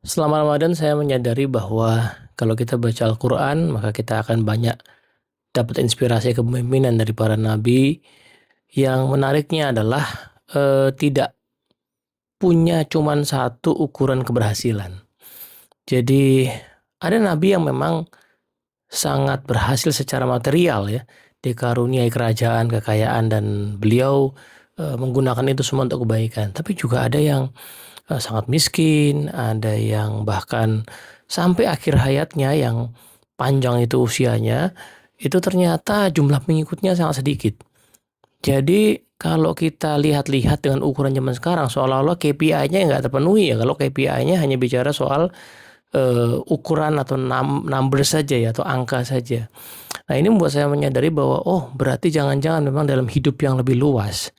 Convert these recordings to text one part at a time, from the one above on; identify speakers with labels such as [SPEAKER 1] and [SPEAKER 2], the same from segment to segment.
[SPEAKER 1] Selama Ramadan saya menyadari bahwa kalau kita baca Al-Quran, maka kita akan banyak dapat inspirasi kepemimpinan dari para nabi. Yang menariknya adalah tidak punya cuman satu ukuran keberhasilan. Jadi ada nabi yang memang sangat berhasil secara material ya, dikaruniai kerajaan, kekayaan, dan beliau menggunakan itu semua untuk kebaikan. Tapi juga ada yang sangat miskin, ada yang bahkan sampai akhir hayatnya yang panjang itu usianya, itu ternyata jumlah pengikutnya sangat sedikit. Jadi kalau kita lihat-lihat dengan ukuran zaman sekarang, seolah-olah KPI-nya nggak terpenuhi ya. Kalau KPI-nya hanya bicara soal ukuran atau number saja ya, atau angka saja. Nah, ini membuat saya menyadari bahwa berarti jangan-jangan memang dalam hidup yang lebih luas,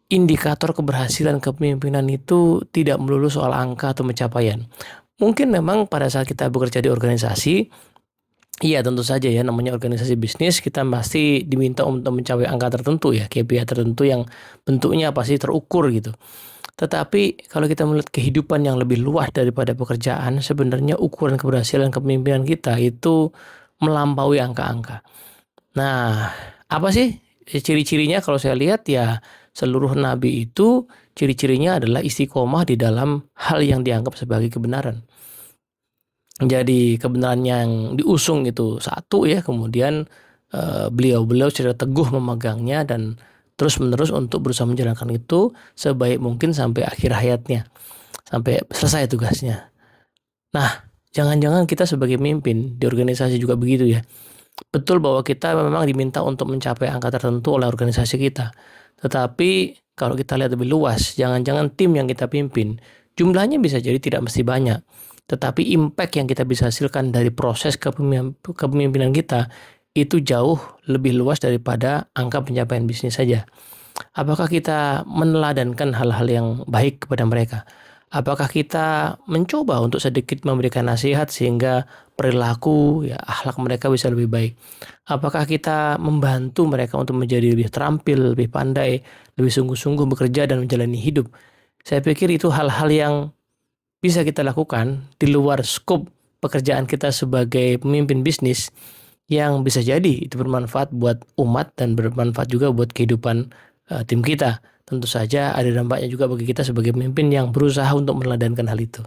[SPEAKER 1] indikator keberhasilan kepemimpinan itu tidak melulu soal angka atau pencapaian. Mungkin memang pada saat kita bekerja di organisasi, iya tentu saja ya, namanya organisasi bisnis, kita pasti diminta untuk mencapai angka tertentu ya, KPI tertentu yang bentuknya pasti terukur gitu. Tetapi kalau kita melihat kehidupan yang lebih luas daripada pekerjaan, sebenarnya ukuran keberhasilan kepemimpinan kita itu melampaui angka-angka. Nah, apa sih ciri-cirinya? Kalau saya lihat ya, seluruh nabi itu ciri-cirinya adalah istiqomah di dalam hal yang dianggap sebagai kebenaran. Jadi kebenaran yang diusung itu satu ya, kemudian beliau-beliau secara teguh memegangnya dan terus-menerus untuk berusaha menjalankan itu sebaik mungkin sampai akhir hayatnya, sampai selesai tugasnya. Nah, jangan-jangan kita sebagai pemimpin di organisasi juga begitu ya. Betul bahwa kita memang diminta untuk mencapai angka tertentu oleh organisasi kita. Tetapi kalau kita lihat lebih luas, jangan-jangan tim yang kita pimpin, jumlahnya bisa jadi tidak mesti banyak. Tetapi impact yang kita bisa hasilkan dari proses kepemimpinan kita, itu jauh lebih luas daripada angka pencapaian bisnis saja. Apakah kita meneladankan hal-hal yang baik kepada mereka? Apakah kita mencoba untuk sedikit memberikan nasihat sehingga perilaku, ya akhlak mereka bisa lebih baik? Apakah kita membantu mereka untuk menjadi lebih terampil, lebih pandai, lebih sungguh-sungguh bekerja dan menjalani hidup? Saya pikir itu hal-hal yang bisa kita lakukan di luar skop pekerjaan kita sebagai pemimpin bisnis, yang bisa jadi itu bermanfaat buat umat dan bermanfaat juga buat kehidupan tim kita. Tentu saja ada dampaknya juga bagi kita sebagai pemimpin yang berusaha untuk meneladani hal itu.